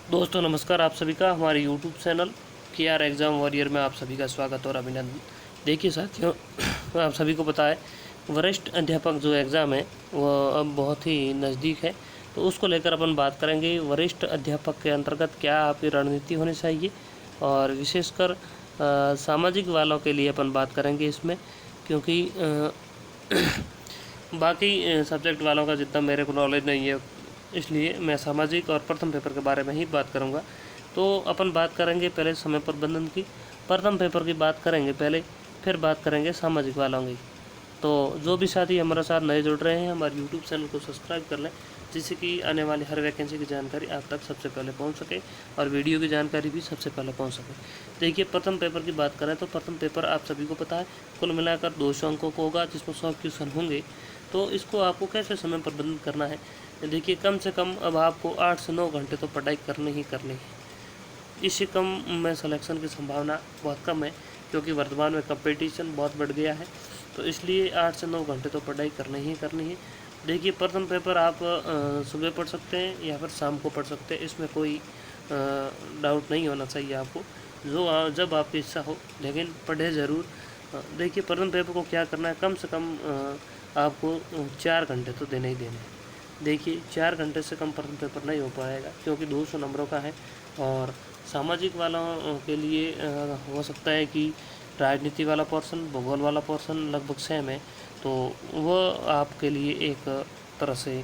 दोस्तों नमस्कार, आप सभी का हमारे YouTube channel KR exam warrior में आप सभी का स्वागत और अभिनंदन। देखिए साथियों, आप सभी को पता है वरिष्ठ अध्यापक जो एग्ज़ाम है वो अब बहुत ही नज़दीक है, तो उसको लेकर अपन बात करेंगे। वरिष्ठ अध्यापक के अंतर्गत क्या आपकी रणनीति होनी चाहिए और विशेषकर सामाजिक वालों के लिए अपन बात करेंगे इसमें, क्योंकि बाकी सब्जेक्ट वालों का जितना मेरे को नॉलेज नहीं है, इसलिए मैं सामाजिक और प्रथम पेपर के बारे में ही बात करूंगा। तो अपन बात करेंगे पहले समय प्रबंधन की, प्रथम पेपर की बात करेंगे पहले, फिर बात करेंगे सामाजिक वालों की। तो जो भी साथी हमारे साथ नए जुड़ रहे हैं, हमारे यूट्यूब चैनल को सब्सक्राइब कर लें, जिससे कि आने वाली हर वैकेंसी की जानकारी आप तक सबसे पहले पहुंच सके और वीडियो की जानकारी भी सबसे पहले पहुंच सके। देखिए, प्रथम पेपर की बात करें तो प्रथम पेपर आप सभी को पता है कुल मिलाकर 200 अंकों को होगा, जिसमें 100 क्वेश्चन होंगे। तो इसको आपको कैसे समय प्रबंधन करना है? देखिए, कम से कम अब आपको 8 से 9 घंटे तो पढ़ाई करनी ही करनी है। इससे कम में सिलेक्शन की संभावना बहुत कम है, क्योंकि वर्तमान में कंपटीशन बहुत बढ़ गया है। तो इसलिए 8 से 9 घंटे तो पढ़ाई करनी ही करनी है। देखिए, प्रथम पेपर आप सुबह पढ़ सकते हैं या फिर शाम को पढ़ सकते हैं, इसमें कोई डाउट नहीं होना चाहिए आपको, जब आपकी इच्छा हो, लेकिन पढ़े ज़रूर। देखिए, प्रथम पेपर को क्या करना है, कम से कम आपको 4 घंटे तो देने ही देने हैं। देखिए, 4 घंटे से कम प्रथम पेपर नहीं हो पाएगा, क्योंकि 200 नंबरों का है। और सामाजिक वालों के लिए हो सकता है कि राजनीति वाला पोर्शन, भूगोल वाला पोर्शन लगभग सेम है, तो वह आपके लिए एक तरह से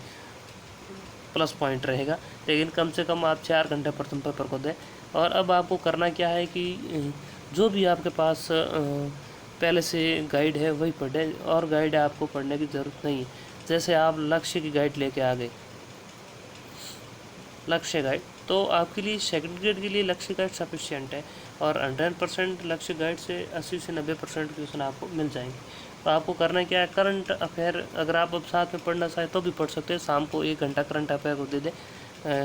प्लस पॉइंट रहेगा। लेकिन कम से कम आप 4 घंटे प्रथम पेपर को दें। और अब आपको करना क्या है कि जो भी आपके पास पहले से गाइड है वही पढ़ें, और गाइड आपको पढ़ने की ज़रूरत नहीं है। जैसे आप लक्ष्य की गाइड लेके आ गए, लक्ष्य गाइड, तो आपके लिए सेकंड ग्रेड के लिए लक्ष्य गाइड सफिशिएंट है, और 100% लक्ष्य गाइड से 80 से 90% क्वेश्चन आपको मिल जाएंगे। तो आपको करना क्या है, करंट अफेयर अगर आप अब साथ में पढ़ना चाहें तो भी पढ़ सकते हैं। शाम को 1 घंटा करंट अफेयर को दे दें,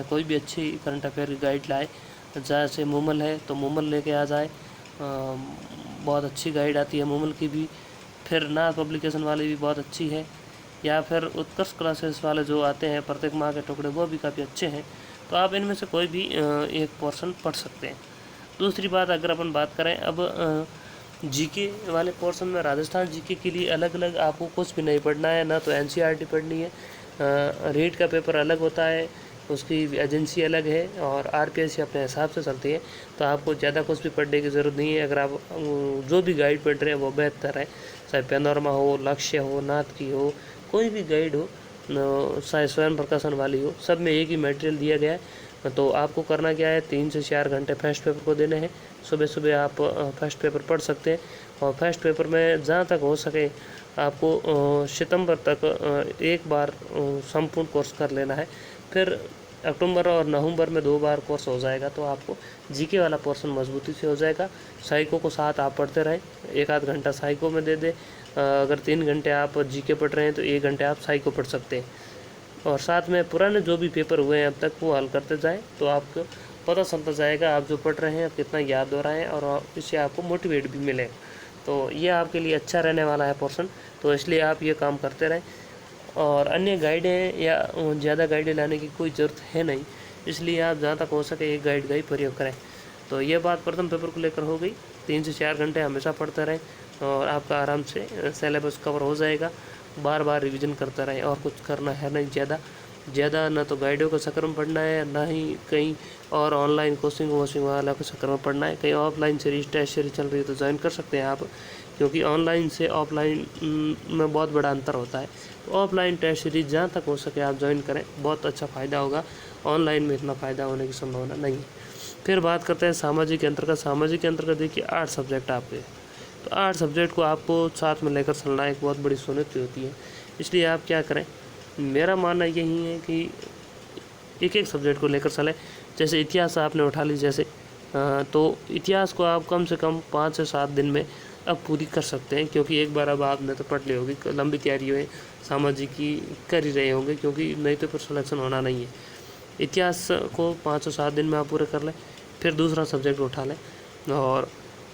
कोई भी अच्छी करंट अफेयर की गाइड लाए। जैसे मूमल है तो मूमल लेके आ जाए, बहुत अच्छी गाइड आती है मूमल की भी। फिर ना पब्लिकेशन वाली भी बहुत अच्छी है, या फिर उत्कर्ष क्लासेस वाले जो आते हैं प्रत्येक माह के टुकड़े, वो भी काफ़ी अच्छे हैं। तो आप इनमें से कोई भी एक पोर्शन पढ़ सकते हैं। दूसरी बात, अगर अपन बात करें अब जीके वाले पोर्शन में, राजस्थान जीके के लिए अलग अलग आपको कुछ भी नहीं पढ़ना है, ना तो एनसीईआरटी पढ़नी है। रीट का पेपर अलग होता है, उसकी एजेंसी अलग है, और आरपीएससी अपने हिसाब से चलती है। तो आपको ज़्यादा कुछ भी पढ़ने की ज़रूरत नहीं है। अगर आप जो भी गाइड पढ़ रहे हैं वो बेहतर है, चाहे पैनोरमा हो, लक्ष्य हो, नाथ की हो, कोई भी गाइड हो, चाहे स्वयं प्रकाशन वाली हो, सब में एक ही मटेरियल दिया गया है। तो आपको करना क्या है, 3 से 4 घंटे फर्स्ट पेपर को देने हैं। सुबह सुबह आप फर्स्ट पेपर पढ़ सकते हैं, और फर्स्ट पेपर में जहाँ तक हो सके आपको सितंबर तक एक बार संपूर्ण कोर्स कर लेना है। फिर अक्टूबर और नवंबर में 2 बार कोर्स हो जाएगा, तो आपको जीके वाला पोर्शन मजबूती से हो जाएगा। साइको को साथ आप पढ़ते रहें, 1 आध घंटा साइको में दे दे। अगर 3 घंटे आप जीके पढ़ रहे हैं तो 1 घंटे आप साइको पढ़ सकते हैं, और साथ में पुराने जो भी पेपर हुए हैं अब तक वो हल करते जाएं, तो आपको पता चलता जाएगा आप जो पढ़ रहे हैं कितना याद हो रहा है, और इससे आपको मोटिवेट भी मिलेगा। तो ये आपके लिए अच्छा रहने वाला है पोर्शन, तो इसलिए आप ये काम करते रहें। और अन्य गाइडें या ज़्यादा गाइडें लाने की कोई ज़रूरत है नहीं, इसलिए आप जहाँ तक हो सके एक गाइड का ही प्रयोग करें। तो ये बात प्रथम पेपर को लेकर हो गई। 3 से 4 घंटे हमेशा पढ़ते रहें, और आपका आराम से सिलेबस कवर हो जाएगा। बार बार रिवीजन करते रहें, और कुछ करना है नहीं ज़्यादा ना तो गाइडों के चक्कर में पढ़ना है, ना ही कहीं और ऑनलाइन कोचिंग वोचिंग वाला के चक्कर में पढ़ना है। कहीं ऑफलाइन सीरीज टेस्ट सीरीज चल रही है तो ज्वाइन कर सकते हैं आप, क्योंकि ऑनलाइन से ऑफलाइन में बहुत बड़ा अंतर होता है। तो ऑफलाइन टेस्ट सीरीज जहाँ तक हो सके आप ज्वाइन करें, बहुत अच्छा फ़ायदा होगा। ऑनलाइन में इतना फ़ायदा होने की संभावना नहीं है। फिर बात करते हैं सामाजिक के अंतर्गत। सामाजिक के अंतर्गत देखिए 8 सब्जेक्ट आपके, तो 8 सब्जेक्ट को आपको साथ में लेकर चलना एक बहुत बड़ी सुनिश्चित होती है। इसलिए आप क्या करें, मेरा मानना यही है कि एक एक सब्जेक्ट को लेकर चलें। जैसे इतिहास आपने उठा ली, जैसे तो इतिहास को आप कम से कम 5 से 7 दिन में अब पूरी कर सकते हैं, क्योंकि एक बार अब आपने तो पढ़ ली होगी, लंबी तैयारी में सामाजिक की कर ही रहे होंगे, क्योंकि नहीं तो फिर सिलेक्शन होना नहीं है। इतिहास को 5 से 7 दिन में आप पूरे कर लें। फिर दूसरा सब्जेक्ट उठा लें, और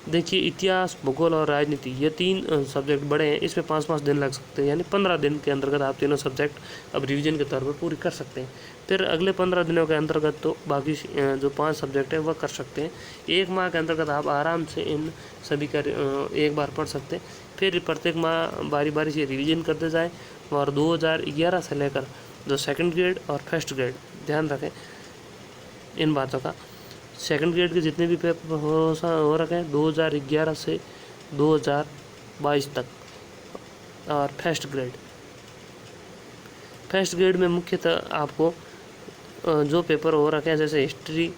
देखिए इतिहास, भूगोल और राजनीति ये 3 सब्जेक्ट बड़े हैं, इसमें 5-5 दिन लग सकते हैं, यानी 15 दिन के अंतर्गत आप तीनों सब्जेक्ट अब रिवीजन के तौर पर पूरी कर सकते हैं। फिर अगले 15 दिनों के अंतर्गत तो बाकी जो 5 सब्जेक्ट है वह कर सकते हैं। 1 माह के अंतर्गत आप आराम से इन सभी का एक बार पढ़ सकते हैं। फिर प्रत्येक माह बारी बारी से रिवीजन करते जाएँ। और 2011 से लेकर जो सेकंड ग्रेड और फर्स्ट ग्रेड, ध्यान रखें इन बातों का, सेकंड ग्रेड के जितने भी पेपर हो रखे हैं 2011 से 2022 तक, और फर्स्ट ग्रेड में मुख्यतः आपको जो पेपर हो रखे हैं जैसे हिस्ट्री,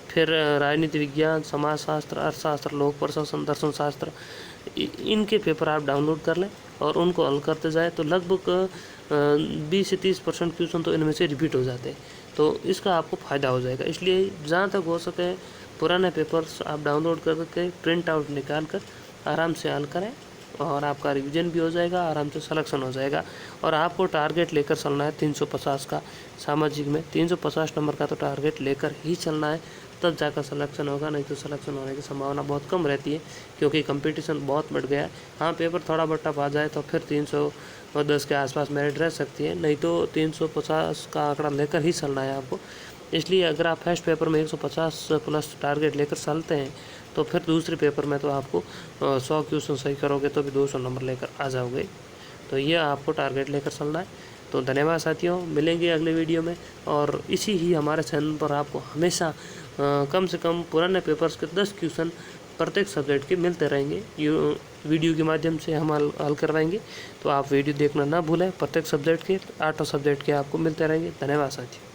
फिर राजनीति विज्ञान, समाजशास्त्र, अर्थशास्त्र, लोक प्रशासन, दर्शन शास्त्र, इनके पेपर आप डाउनलोड कर लें और उनको हल करते जाए तो लगभग 20 से 30% क्वेश्चन तो इनमें से रिपीट हो जाते हैं। तो इसका आपको फ़ायदा हो जाएगा। इसलिए जहाँ तक हो सके पुराने पेपर्स आप डाउनलोड करके प्रिंट आउट निकाल कर आराम से हल करें और आपका रिवीजन भी हो जाएगा, आराम से सिलेक्शन हो जाएगा। और आपको टारगेट लेकर चलना है 350 का, सामाजिक में 350 नंबर का तो टारगेट लेकर ही चलना है, तब जाकर सिलेक्शन होगा, नहीं तो सिलेक्शन होने की संभावना बहुत कम रहती है क्योंकि कंपटीशन बहुत बढ़ गया है। हाँ, पेपर थोड़ा बट्टा पा जाए तो फिर 310 के आसपास मेरिट रह सकती है, नहीं तो 350 का आंकड़ा लेकर ही चलना है आपको। इसलिए अगर आप फर्स्ट पेपर में 150 प्लस टारगेट लेकर चलते हैं तो फिर दूसरे पेपर में तो आपको 100 क्वेश्चन सही करोगे तो भी 200 नंबर लेकर आ जाओगे। तो ये आपको टारगेट लेकर चलना है। तो धन्यवाद साथियों, मिलेंगे अगले वीडियो में। और इसी ही हमारे चैनल पर आपको हमेशा कम से कम पुराने पेपर्स के 10 क्वेश्चन प्रत्येक सब्जेक्ट के मिलते रहेंगे, वीडियो के माध्यम से हम हल करवाएंगे। तो आप वीडियो देखना ना भूलें, प्रत्येक सब्जेक्ट के 8 सब्जेक्ट के आपको मिलते रहेंगे। धन्यवाद साथियों।